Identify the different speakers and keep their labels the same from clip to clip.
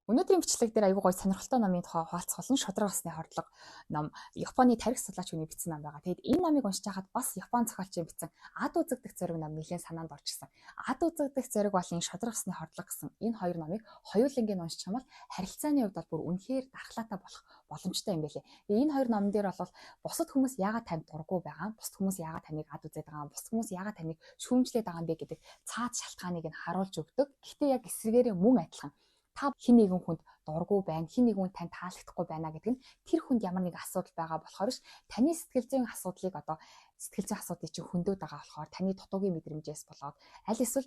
Speaker 1: Өнөөдрийн бичлэг дээр аягүй гоё сонирхолтой номын тухай хуваалцах болно. Шудраг усны хордлого ном. Японы тарих судлаач хүний бичсэн ном байгаа. Тэгэд энэ номыг уншиж хахад бас Япон зохиолчийн бичсэн Ад үзэгдэх зориг ном нэлээд санаанд орж ирсэн. Ад үзэгдэх зориг болон шудраг усны хордлого гэсэн энэ хоёр номыг хоёулангийн уншчих юм бол харилцааны хувьд бол бүр үнэхээр дархлаатай болох боломжтой юм байлээ. Энэ хоёр номон дээр бол бусад хүмүүс яагаад танд дурггүй байгаа, бусад хүмүүс яагаад таныг ад үзээд байгаа, бусад хүмүүс яагаад таныг шүүмжлээд байгаа юм бэ гэдэг цаад шалтгааныг нь харуулж өгдөг. Гэхдээ яг эсвэргээрээ мөн адилхан та хин нэгэн хүнд дурггүй байна, хин нэгэн хүн танд таалагдахгүй байна гэдэг нь тэр хүнд ямар нэг асуудал байгаа болохоор ш таны сэтгэл зүйн асуудлыг сэтгэл зүйн асуудлыг чинь хөндөд байгаа болохоор таны дутуугийн мэдрэмжээс болоод аль эсвэл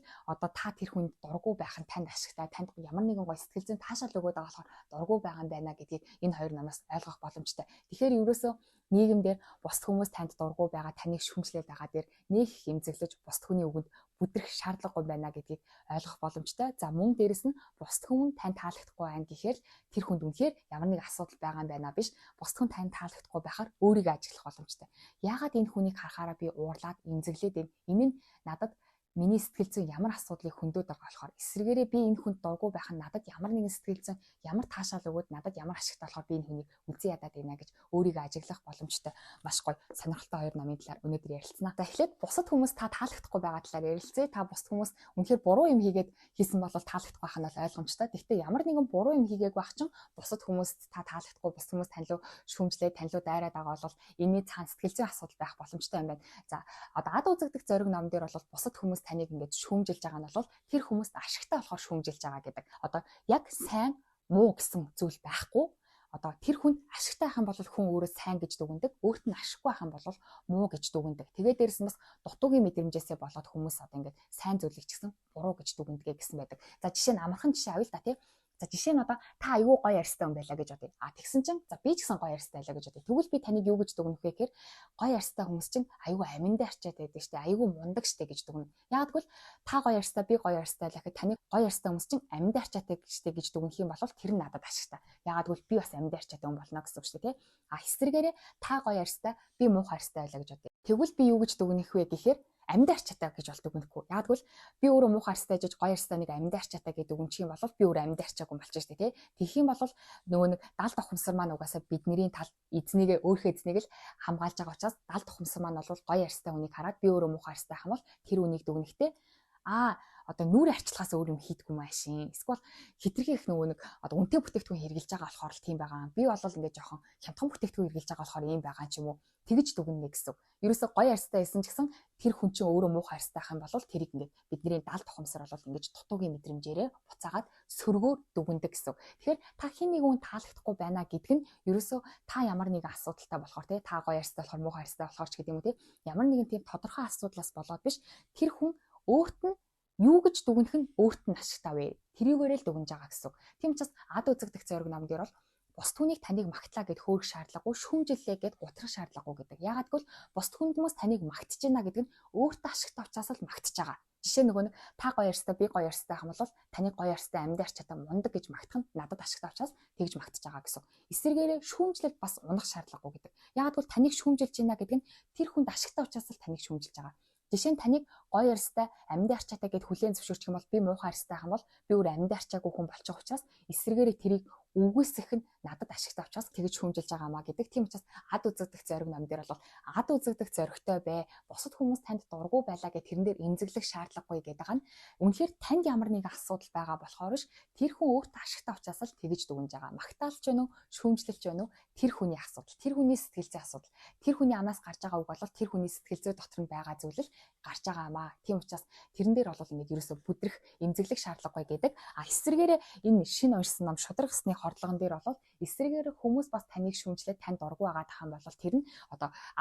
Speaker 1: та тэр хүнд дурггүй байх нь танд ашигтай, танд ямар нэгэн гоё сэтгэл зүйн таашаал өгöd байгаа болохоор дурггүй байгаа юм байна гэдгийг энэ хоёр намаас ойлгох боломжтой. Тэгэхээр ерөөсөө нийгэмдэр бусад хүмүүс танд дурггүй байгаа, таныг шүмжлээд байгаа дээр нэг их эмзэглэж бусад хүний үгэнд бүдрэх шаардлагагүй байна гэдгийг ойлгох боломжтой. За мөн дээрэс нь бусад хүн танд таалагдахгүй байна гэхээр тэр хүнд үнэхээр ямар нэг асуудал байгаа юм байна биш. Бусад хүн танд таалагдахгүй байхаар өөрийгөө ажиглах боломжтой. Яагаад энэ хүнийг харахаараа би уурлаад эмзэглээд байна? Энэ нь надад миний сэтгэл зүйн ямар асуудлыг хөндөд байгаа болохоор эсвэргээрээ би энэ хүнд дурггүй байх нь надад ямар нэгэн сэтгэл зүйн ямар таашаал өгөөд надад ямар ашигтай болохоор би энэ хүнийг үзэн ядаад байна гэж өөрийгөө ажиглах боломжтой. Маш гоё сонирхолтой хоёр номын талаар өнөөдөр ярилцсанаа. За эхлээд бусад хүмүүс та таалагдахгүй байгаа талаар ярилцъя. Та бусад хүмүүс үнэхээр буруу юм хийгээд хийсэн бол таалагдахгүй байх нь ойлгомжтой. Гэхдээ ямар нэгэн буруу юм хийгээг байх чинь бусад хүмүүст та таалагдахгүй, бусад хүмүүс танилуу шүүмжлээд танилуу дайраад байгаа бол энэний цаана сэтгэл зүйн асуудал байх боломжтой юм байна. За ад үзэгдэх зориг ном дээр бол бусад хүмүүс таныг ингэж шүүмжилж байгаа нь бол тэр хүмүүст ашигтай болохоор шүүмжилж байгаа гэдэг. Яг сайн муу гэсэн зүйл байхгүй. Тэр хүнд ашигтай байх юм бол хүн өөрөө сайн гэж дүгнэдэг, өөрт нь ашиггүй байх юм бол муу гэж дүгнэдэг. Тэгээд дээрэс нь бас дутуугийн мэдрэмжээсээ болоод хүмүүс ингэж сайн зүйлийг ч гэсэн буруу гэж дүгнэдэг гэсэн байдаг. За жишээ нь амархан жишээ авъя л да тий. За жишээ нь та аюу гоё ярьстай хүн байлаа гэж бодъё. Тэгсэн чинь за би ч гэсэн гоё ярьстай байлаа гэж бодъё. Тэгвэл би таныг юу гэж дүгнэх вэ гэхээр гоё ярьстай хүмүүс чинь аюу аминдаа арчаад байдаг штэ. Аюу мундаг штэ гэж дүгнэ. Яг тэгвэл та гоё ярьстай би гоё ярьстай л гэхэд таныг гоё ярьстай хүмүүс чинь аминдаа арчаатай штэ гэж дүгнэх юм бол тэр нь надад ашигтай. Яг тэгвэл би бас аминдаа арчаатай хүн болно гэсэн үг штэ тий. Эсвэргээрээ та гоё ярьстай би муухай ярьстай байлаа гэж бодъё. Тэгвэл би юу гэж дүгнэх вэ гэхээр амьд арчаатай гэж бол дүгнэхгүй. Яг тэгвэл би өөрөө муухай арчтай жиж гоё арчтай нэг амьд арчаатай гэдэг дүгнчих юм бол би өөрөө амьд арчаагүй болчих штэ тий. Тэгэх юм бол нөгөө нэг далд тухамсар маань угаасаа бидний тал эзнийгээ өөрхөө эзнийг л хамгаалж байгаа учраас далд тухамсар маань бол гоё арчтай хүнийг хараад би өөрөө муухай арчтай хам бол тэр үнийг дүгнэхдээ нүүрийн арчлагаас өөр юм хийдэггүй маашин. Эсвэл хитрхи их нөгөө нэг үнэтэй бүтээгдэхүүн хэрэгжилж байгаа болохоор л тийм байгаа. Би бол ингээд жоохон хямдхан бүтээгдэхүүн хэрэгжилж байгаа болохоор ийм байгаа ч юм уу. Тэгж дүгнэнэ гэсэн. Ерөөсө гоё арьстай байсан ч гэсэн тэр хүн чинь өөрөө муухай арьстай ах юм бол тэрийг ингээд бидний далд тухамсар бол ингэж дутуугийн мэдрэмжээрээ буцаагаад сөргөөр дүгнэдэг гэсэн. Тэгэхээр та хин нэг хүн таалагдахгүй байна гэдэг нь ерөөсө та ямар нэгэн асуудалтай болохоор тий та гоё арьстай болохоор муухай арьстай болохоор ч гэдэг юм уу тий ямар нэгэн тийм тодорхой асуудлаас болоод биш тэр хүн өөрт нь юу гэж дүгнэх нь өөрт нь ашигтай вэ? Тэрийгээрээ л дүгнэж байгаа гэсэн. Тийм учраас ад үзэгдэх зориг ном дээр бол бусд хүнийг таныг магтлаа гэд хөөрөх шаардлагагүй, шүүмжиллээ гэд гутрах шаардлагагүй гэдэг. Яагаад гэвэл бусд хүмүүс таныг магтж байна гэдэг нь өөртөө ашигтай учраас л магтж байгаа. Жишээ нөгөө нэг та гоё ярьстай би гоё ярьстай хам бол таныг гоё ярьстай амьд арчаатай мундаг гэж магтах нь надад ашигтай учраас тэгж магтж байгаа гэсэн. Эсвэргээрээ шүүмжлэл бас унах шаардлагагүй гэдэг. Яагаад гэвэл таныг шүүмжилж байна гэдэг нь тэр хүнд ашигтай учраас л таныг шүүмжилж байгаа. Жишээ нь таныг гоё ярьстай амьд арчаатай гэд хүлээн зөвшөөрчих юм бол би муухай ярьстай хам бол би өөр амьд арчаагүй хүн болчих учраас эсвэргээрээ тэрийг үгүйсэх нь надад ашигтай учраас тэгж шүүмжилж байгаамаа гэдэг. Тийм учраас ад үзэгдэх зориг ном дээр бол ад үзэгдэх зоригтой бай. Бусад хүмүүс танд дургу байлаа гэх тэрэн дээр эмзэглэх шаардлагагүй гэдэг нь үнэхээр танд ямар нэгэн асуудал байгаа болохоор ш тэр хүн өөртөө ашигтай учраас л тэгж дүгнэж байгаа. Магтаалч байна уу, шүүмжлэлч байна уу? Тэр хүний асуудал, тэр хүний сэтгэл зүйн асуудал. Тэр хүний амнаас гарч байгаа үг бол тэр хүний сэтгэл зүй дотор нь байгаа зүйл л гарч байгаамаа. Тийм учраас тэрэн дээр бол ингэ ерөөсө бүдрэх эмзэглэх шаардлагагүй гэдэг. Эсвэргээрээ энэ шинэ уншсан ном шудраг усны хордлогон дээр бол эсвэргээр хүмүүс бас таныг шүүмжлээд танд дургу байгаа тахын бол тэр нь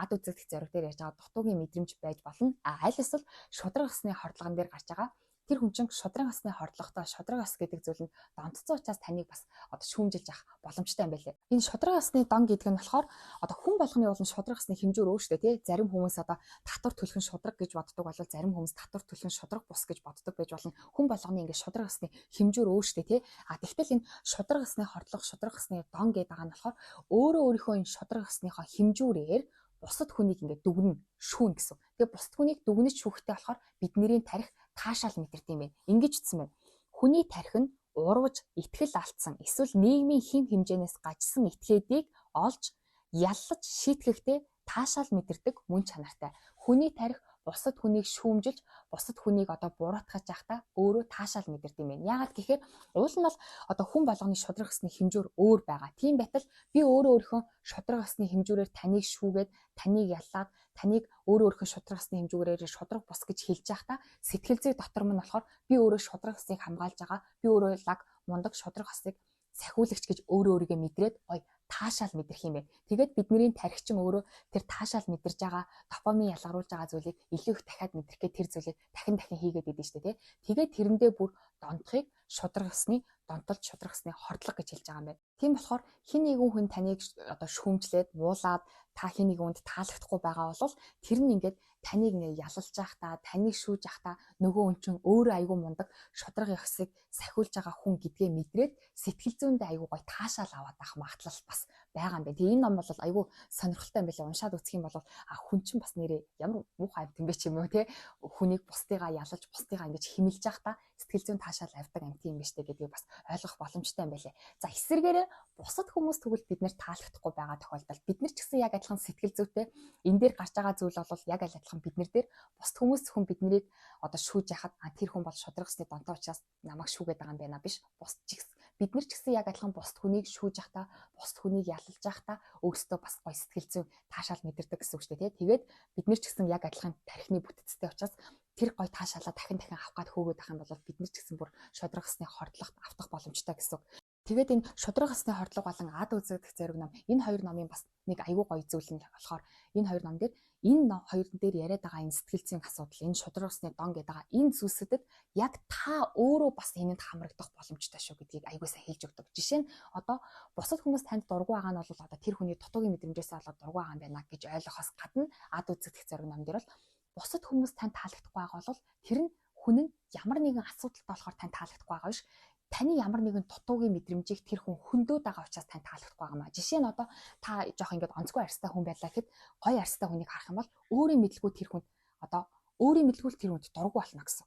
Speaker 1: ад үзэгдэх зориг дээр яаж байгаа дутуугийн мэдрэмж байж болно. Аль эсвэл шудраг усны хордлогон дээр гарч байгаа тэр хүн чинь шудраг усны хордлоготой шудраг ус гэдэг зүйл нь донтцсон учраас таныг бас шүүмжилж авах боломжтой юм байлээ. Энэ шудраг усны дон гэдэг нь болохоор хүн болгоны болон шудраг усны хэмжүүр өөрчлөлтөө тий зарим хүмүүс татвар төлөх нь шудраг гэж боддог бол зарим хүмүүс татвар төлөх нь шудраг бус гэж боддог байж болно. Хүн болгоны ингээд шудраг усны хэмжүүр өөрчлөлтөө тий тэгтэл энэ шудраг усны хордлого шудраг усны дон гэдэг байгаа нь болохоор өөрийнхөө энэ шудраг усныхоо хэмжүүрээр бусад хүнийг ингээд дүгнэн шүүн гэсэн. Тэгээ бусад хүнийг дүгнэж шүүхтэй болохоор бидний тарих таашаал мэдэрдэг юм байна. Ингэж утсан байна. Хүний тарих нь урвж итгэл алдсан эсвэл нийгмийн хэм хэмжээнээс гажсан этгээдийг олж яллаж шийтгэхдээ таашаал мэдэрдэг мөн чанартай. Хүний тарих бусад хүнийг шүүмжилж, бусад хүнийг буруутгаж явахдаа өөрөө таашаал мэдэрдэг юм байна. Яагаад гэхээр уул нь бол хүн болгоны шудраг ёсны хэмжүүр өөр байгаа. Тийм байтал би өөрийнхөө шудраг ёсны хэмжүүрээр таныг шүүгээд, таныг яллаад, таныг өөрийнхөө шудраг ёсны хэмжүүрээр шудраг бус гэж хэлж байхдаа сэтгэл зүй дотор минь болохоор би өөрөө шудраг ёсыг хамгаалж байгаа. Би өөрөө лаг мундаг шудраг ёсыг сахиулагч гэж өөрийгөө мэдрээд таашаал мэдрэх юм бэ. Тэгээд бидний тархичин өөрөө тэр таашаал мэдэрж байгаа, допамин ялгаруулж байгаа зүйлийг илүү их дахиад мэдрэх гээд тэр зүйлийг дахин хийгээд идэв шүү дээ. Тэгээд тэрэндээ бүр донтохыг шудраг ёсны донтолт шудраг ёсны хордлого гэж хэлж байгаа юм байна. Тийм болохоор хин нэгэн хүн таныг шүүмжлээд муулаад та хин нэгэн хүнд таалагдахгүй байгаа бол тэр нь ингээд таныг ялалж байхдаа, таныг шүүж байхдаа нөгөө хүн чинь өөрөө айгүй мундаг шудраг ёсыг сахиулж байгаа хүн гэдгээ мэдрээд сэтгэл зүйндээ айгүй гоё таашаал аваад байх магадлал бас байгаа юм байна. Тэгээ энэ ном бол айгүй сонирхолтой юм байлаа. Уншаад үзэх юм бол хүн чинь бас нэрээ ямар муухай амт юм бэ ч юм уу те. Хүнийг бусдыгаа ялалж, бусдыгаа ингэж химэлж байхдаа сэтгэл зүйн таашаал авдаг амт юм биш үү гэдгийг бас ойлгох боломжтой юм байлээ. За эсвэргээрээ бусад хүмүүс тэгвэл бид нэр таалагдахгүй байгаа тохиолдолд бид нар ч гэсэн яг адилхан сэтгэл зүйтэй энэ дээр гарч байгаа зүйл бол яг адилхан бид нар дээр бусад хүмүүс зөвхөн биднийг шүүж яхад тэр хүн бол шудраг ёсны донтоо учраас намайг шүүгээд байгаа юм байна биш. Бусд ч гэсэн бид нар ч гэсэн яг адилхан бусад хүнийг шүүж явахдаа, бусад хүнийг ялалж явахдаа өөрсдөө бас гоё сэтгэл зүйн таашаал мэдэрдэг гэсэн үг шүү дээ. Тэгээд бид нар ч гэсэн яг адилхан тархины бүтцтэй учраас тэр гоё таашаалаа дахин авах гад хөөгөөд ах юм бол бид нар ч гэсэн бүр шудраг ёсны хордлогот автах боломжтой гэсэн үг. Тэгээд энэ шудраг ёсны хордлого болон ад үзэгдэх зэрэг ном энэ хоёр номын бас нэг аюул гоё зүйл нь болохоор энэ хоёр ном дээр энэ хоёр дээр яриад байгаа энэ сэтгэл зүйн асуудал, энэ шудраг ёсны дон гэдэг байгаа энэ зүйлсэдэд яг та өөрөө бас энэнд хамрагдах боломжтой шүү гэдгийг аюул сайн хэлж өгдөг. Жишээ нь бусад хүмүүс танд дургу байгаа нь бол тэр хүний дутуугийн мэдрэмжээс болоод дургу байгаа юм байна гэж ойлгохоос гадна ад үзэгдэх зэрэг ном дээр бол бусад хүмүүс танд таалагдахгүй байгаа бол тэр нь хүн нь ямар нэгэн асуудалтай болохоор танд таалагдахгүй байгаа биш. Таны ямар нэгэн дутуугийн мэдрэмжийг тэр хүн хөндөд байгаа учраас тань таалагдахгүй байгаа маа. Жишээ нь та жоох ингээд онцгой арьстай хүн байлаа гэхэд гоё арьстай хүнийг харах юм бол өөрийн мэдлгүй тэр хүнд өөрийн мэдлгүй тэр хүнд дургу болно гэсэн.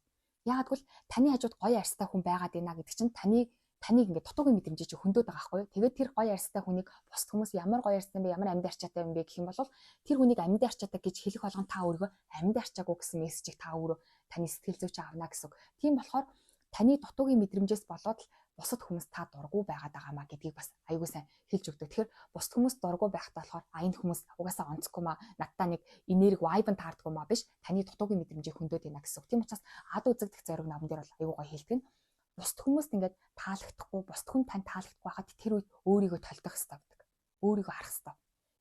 Speaker 1: Яагад гэвэл таны хажууд гоё арьстай хүн байгаад байна гэдэг чинь таныг ингээд дутуугийн мэдрэмжийг чи хөндөд байгаа байхгүй юу. Тэгээд тэр гоё арьстай хүнийг бусд хүмүүс ямар гоё арьстай юм бэ, ямар амьд арчаатай юм бэ гэх юм бол тэр хүнийг амьд арчаатай гэж хэлэх болгон та өөрийгөө амьд арчаагүй гэсэн мессежийг та өөрөө таны сэтгэл зүйч авна гэсэн. Тийм болохоор таны дутуугийн мэдрэмжээс болоод л бусад хүмүүс та дургу байгаад байгаамаа гэдгийг бас аягүй сайн хэлж өгдөг. Тэгэхээр бусад хүмүүс дургу байхдаа болохоор энэ хүмүүс угаасаа онцгүй маа, надтай нэг энерги вайб таардгүй маа биш. Таны дутуугийн мэдрэмжийг хөндөд байна гэсэн. Тийм учраас ад үзэгдэх зориг намн дээр бол аягүй гоё хэлдэг нь бусад хүмүүст ингээд таалагдахгүй, бусад хүн тань таалагдахгүй байхад тэр үед өөрийгөө толдох хэрэгтэй гэдэг. Өөрийгөө харах хэрэгтэй.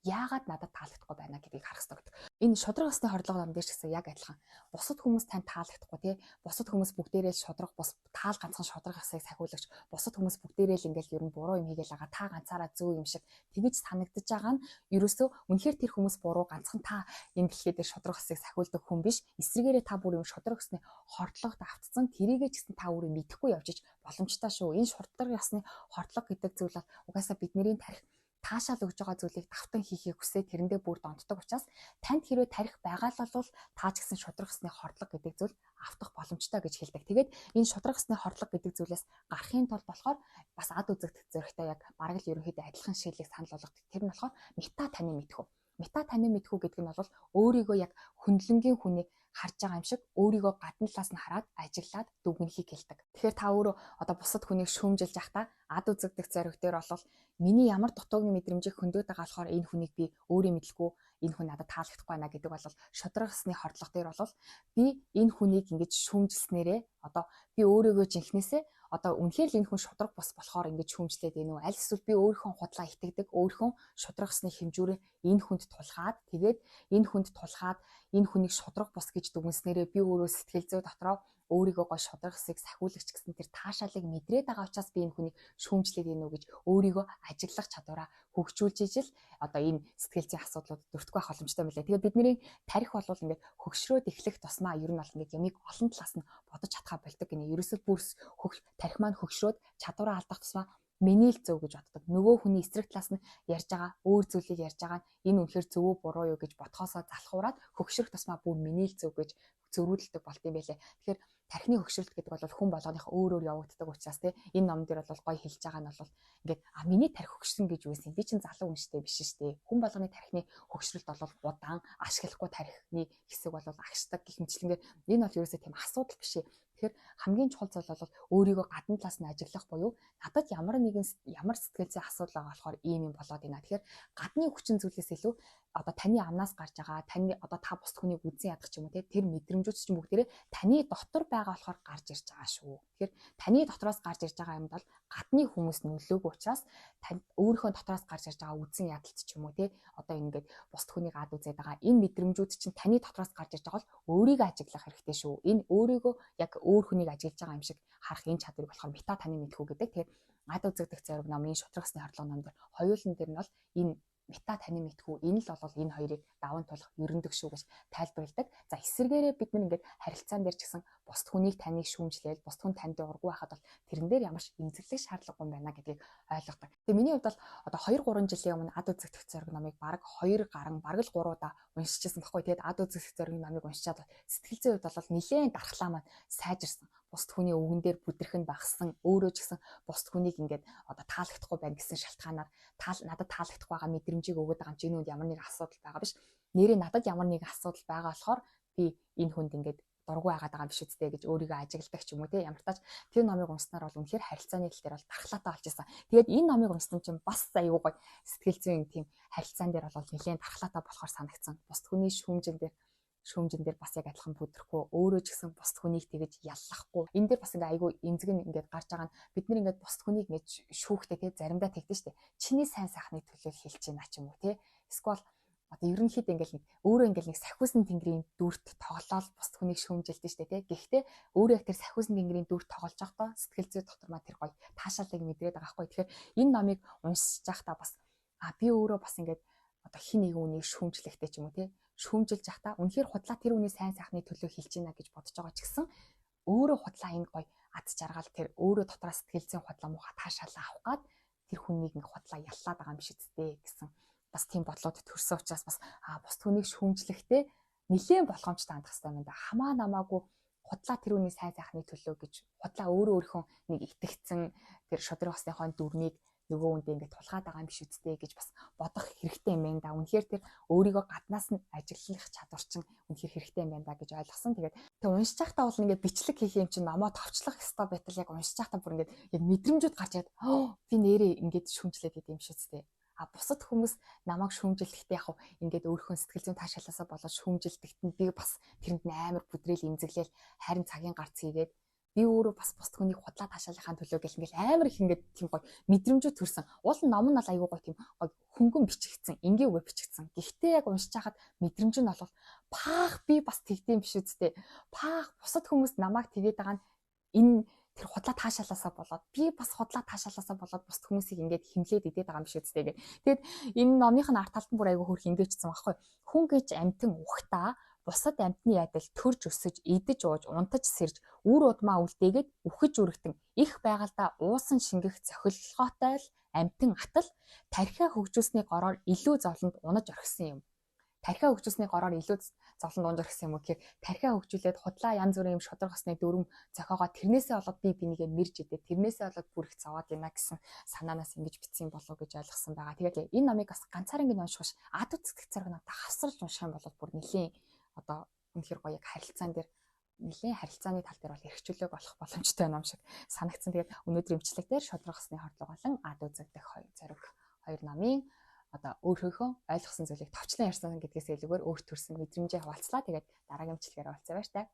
Speaker 1: Яагаад надад таалагдахгүй байна гэдгийг харах хэрэгтэй гэдэг. Энэ шудраг ёсны хордлого ном дээр ч гэсэн яг адилхан. Бусад хүмүүс тань таалагдахгүй тий. Бусад хүмүүс бүгдээрээ шудраг таал ганцхан шудраг ёсыг сахиулагч. Бусад хүмүүс бүгдээрээ л ингээл ер нь буруу юм хийгээл байгаа. Та ганцаараа зөв юм шиг тэгэж санагдаж байгаа нь ерөөсөө үнэхээр тэр хүмүүс буруу ганцхан та энэ дэлхий дээр шудраг ёсыг сахиулдаг хүн биш. Эсвэргээрээ та бүр юм шудраг ёсны хордлогод автцсан тэрийгээ ч гэсэн та өөрөө мэдэхгүй явж иж боломжтой шүү. Энэ шудраг ёсны хордлого гэдэг зүйл бол угаасаа бидний тарих таашаал өгж байгаа зүйлийг давтан хийхийг хүсээ тэрэндээ бүр донтдог учраас танд хэрвээ тарих байгаа л бол та ч гэсэн шудраг ёсны хордлого гэдэг зүйл автах боломжтой гэж хэлдэг. Тэгээд энэ шудраг ёсны хордлого гэдэг зүйлээс гарахын тулд болохоор бас ад үзэгдэх зөрөгтэй яг бараг л ерөнхийдөө адилхан шийдлийг санал болгодог. Тэр нь болохоор мета таны мэдхүү. Мета таны мэдхүү гэдэг нь бол өөрийгөө яг хөндлөнгийн хүнийг харж байгаа юм шиг өөрийгөө гадна талаас нь хараад ажиглаад дүгнэхийг хэлдэг. Тэгэхээр та өөрөө бусад хүнийг шүүмжилж байхдаа ад үзэгдэх зориг дээр бол миний ямар дутуугийн мэдрэмжийг хөндөд байгаа болохоор энэ хүнийг би өөрийн мэдлгүй энэ хүн надад таалагдахгүй байна гэдэг бол шудраг ёсны хордлого дээр бол би энэ хүнийг ингэж шүүмжилснээрээ би өөрийгөө жинхнээсээ үнэхээр л энэ хүн шудраг бус болохоор ингэж шүүмжлээд байна уу? Аль эсвэл би өөрийнхөө худлаа итгэдэг, өөрийнхөө шудраг ёсны хэмжүүрээ энэ хүнд тулгаад тэгээд энэ хүнд тулгаад энэ хүнийг шудраг бус гэж дүгнснээрээ би өөрөө сэтгэл зүй дотроо өөрийгөө гоо шудраг ёсыг сахиулагч гэсэн тэр таашаалыг мэдрээд байгаа учраас би энэ хүнийг шүүмжлээд байна уу гэж өөрийгөө ажиглах чадвараа хөгжүүлж ижил энэ сэтгэл зүйн асуудлууд дуртгүй байх боломжтой юм лээ. Тэгээд бидний тарих бол ингээд хөгшрөөд эхлэх тусмаа ер нь бол ингээд ямиг олон талаас нь бодож чадхаа болдог гинэ. Ерөөсөө бүр тарих маань хөгшрөөд чадвараа алдах тусмаа миний л зөв гэж боддог. Нөгөө хүний эсрэг талаас нь ярьж байгаа өөр зүйлийг ярьж байгаа нь энэ үнэхээр зөв үү буруу юу гэж бодхоосоо залхуураад хөгшрөх тусмаа бүр миний л зөв гэж зөрүүлдэг болт юм байлээ. Тэгэхээр тархины хөгшрөлт гэдэг бол хүн болгоных өөр явагддаг учраас тий энэ ном дээр бол гоё хэлж байгаа нь бол ингээд миний тархи хөгшсөн гэж үсэн. Би чинь залуу хүн штэ биш штэ. Хүн болгоны тархины хөгшрөлт бол удаан ашиглахгүй тархины хэсэг бол агшдаг гэх мэтчлэнгээр энэ бол ерөөсөө тийм асуудал биш ээ. Тэгэхээр хамгийн чухал зүйл бол өөрийгөө гадна талаас нь ажиглах буюу надад ямар сэтгэл зүйн асуудал байгаа болохоор ийм юм болоод байна. Тэгэхээр гадны хүчин зүйлээс илүү одоо таны амнаас гарч байгаа таны одоо та бус хүнийг үзэн ядах ч юм уу тэр мэдрэмжүүд ч бүгдээрээ таны дотор байгаа болохоор гарч ирж байгаа шүү. Тэгэхээр таны дотроос гарч ирж байгаа юм бол гадны хүмүүс нөлөөгүй учраас тань өөрийнхөө дотроос гарч ирж байгаа үзэн ядалт ч юм уу одоо ингээд бус хүнийг ад үзээд байгаа энэ мэдрэмжүүд чинь таны дотроос гарч ирж байгаа бол өөрийгөө ажиглах хэрэгтэй шүү. Энэ өөрийгөө яг өөр хүнийг ажиглаж байгаа юм шиг харах энэ чадварыг болохоор мета таны мэдхүү гэдэг. Тэгэхээр ад үзэгдэх зориг номын шударгасны харлага ном дээр хоёулын дээр нь бол энэ мета таны мэдхүү энэ л бол энэ хоёрыг даван тулах ерөндөг шүү гэж тайлбарладаг. За эсвэргээрээ бид нар ингээд харилцаан дээр ч гэсэн бусд хүнийг таныг шүүмжлээл бусд хүн танд ургуу байхад бол тэрэн дээр ямар ч эмзэглэх шаардлагагүй юм байна гэдгийг ойлгодог. Тэгээ миний хувьд бол одоо 2-3 жилийн өмнө ад үзэгдэх зориг номыг баг 2 гарan баг л 3 удаа уншижсэн баггүй. Тэгээд ад үзэгдэх зориг номыг уншичаад сэтгэл зүйн хувьд бол нэлээд дархлаа маань сайжирсан. Бусд хүний өвгөн дээр бүдэрхэн багсан өөрөө ч гэсэн бусд хүнийг ингээд одоо таалагдахгүй байна гэсэн шалтгаанаар надад таалагдах байгаа мэдрэмжийг өгöd байгаа юм чи нүунд ямар нэг асуудал байгаа биш. Нэрээ надад ямар нэг асуудал байгаа болохоор би энэ хүнд ингээд дургу байгаад байгаа биш үстэй гэж өөрийгөө ажигладаг ч юм уу ямар тач тэр номыг унснаар бол үнэхээр харилцааны тал дээр бол дархлаатай болж исэн. Тэгээд энэ номыг унсан чинь бас аюу гой сэтгэл зүйн тийм харилцаан дээр бол нэлээд дархлаатай болохоор санагдсан. Бусд хүний шүүмжин дээр бас яг адилхан бүдрэхгүй өөрөө ч гэсэн бусд хүнийг тэгэж яллахгүй. Энэ дээр бас ингээ айгүй эмзэг нь ингээд гарч байгаа нь бид нар ингээд бусд хүнийг ингээд шүүхтэй тий заримдаа тэгдэж штэ. Чиний сайн сайхны төлөө хэлж байна ч юм уу тий. Эсвэл одоо ерөнхийдөө ингээл нэг өөрөө ингээл нэг сахиусан тэнгэрийн дүрт тоглоод бусд хүнийг шүүмжилдэг штэ тий. Гэхдээ өөрөө яг тэр сахиусан тэнгэрийн дүрт тоглож байхдаа сэтгэл зүй дотор маа тэр гоё таашаалыг мэдрээд байгаа хгүй. Тэгэхээр энэ номыг уншиж байхдаа бас би өөрөө бас ингээд одоо хин нэг үнийг шүүмжлэхтэй ч юм уу тий шүүмжилж явахдаа үнэхээр худлаа тэр үний сайн сайхны төлөө хэлж байна гэж бодож байгаа ч гэсэн өөрөө худлаа энэ гоё ад жаргал тэр өөрөө дотроос сэтгэл зүйн худлаа муухай таашаалаа авах гад тэр хүнийг ингээ худлаа яллаад байгаа юм биш үсттэй гэсэн бас тийм бодлоод төрсөн учраас бас бус хүнийг шүүмжлэхдээ нэлээд болгоомжтой хандах хэрэгтэй юм да. Хамаа намаагүй худлаа тэр үний сайн сайхны төлөө гэж худлаа өөрийнхөө нэг итгэцэн тэр шудраг усныхоо дүрмийг нөгөө үндэ ингээд тулгаад байгаа юм биш үсттэй гэж бас бодох хэрэгтэй юм байна да. Үнэхээр тэр өөрийгөө гаднаас нь ажиглах чадвар чинь үнэхээр хэрэгтэй юм байна да гэж ойлгосон. Тэгээд тэг уншиж байхдаа бол ингээд бичлэг хийх юм чинь намаа товчлох ёстой байтал яг уншиж байхдаа бүр ингээд яг мэдрэмжүүд гарч ирээд би нэрээ ингээд шүүмжлээд идэв юм шиг үсттэй. Бусад хүмүүс намайг шүүмжилэхдээ яг ингээд өөрийнхөө сэтгэл зүйн таашаалаасаа болоод шүүмжилдэгт нь би бас тэрэнд амар бүдрээл имзэглээл харин цагийн гарц хийгээд би өөрөө бас бусд хүнийг худлаа таашаалахын төлөө гэл ингээл амар их ингээд тийм гоё мэдрэмжүүд төрсэн. Уул нь ном нь бол аюу гой тийм гоё хөнгөн бичигдсэн, энгийгөө бичигдсэн. Гэхдээ яг уншиж хахад мэдрэмж нь бол паах би бас тэгдэм биш үсттэй. Паах бусад хүмүүс намайг тэгээд байгаа нь энэ тэр худлаа таашаалаасаа болоод би бас худлаа таашаалаасаа болоод бусад хүмүүсийг ингээд химлээд идээд байгаа юм биш үсттэй гэх. Тэгээд энэ номынх нь арт талд нь бүр аюу хөрх ингээчсэн байхгүй. Хүн гэж амтэн ухтаа бусад амьтны ядал төрж өсөж, идэж ууж, унтаж сэрж, үр удмаа үлдээгээд үхэж үргэтэн их байгальдаа уусан шингэх цохилгоотой л амьтан атал тархиа хөгжүүлсний гороор илүү зовлонд унаж орхисон юм. Тархиа хөгжүүлсний гороор илүү зовлонд унаж орхисон юм уу гэхээр тархиа хөгжүүлээд худлаа янз бүрийн юм шудраг усны дүрм зохиогоо тэрнээсээ болоод би бинийгээ мэрж идээ. Тэрнээсээ болоод бүр их зовоод байна гэсэн санаанаас ингэж бичсэн болов гэж ойлгосон байгаа. Тэгээд энэ номыг бас ганцаараа ингэ унших биш. Ад үзэгдэх зэрэг надад хавсарч унших юм бол бүр нэлийн одоо үнэхээр гоё яг харилцаан дээр нэлийн харилцааны тал дээр бол эрхчлөлөө болох боломжтой юм шиг санагдсан. Тэгээд өнөөдрийн имчилэг дээр шудраг усны хордлого болон ад үзэгдэх хоёр номын одоо өөрийнхөө ойлгосон зүйлийг товчлон ярьсан гэдгээс илүүгээр өөрт төрсэн мэдрэмжээ хуваалцлаа. Тэгээд дараагийн имчилгээр уулзъя баяр таа.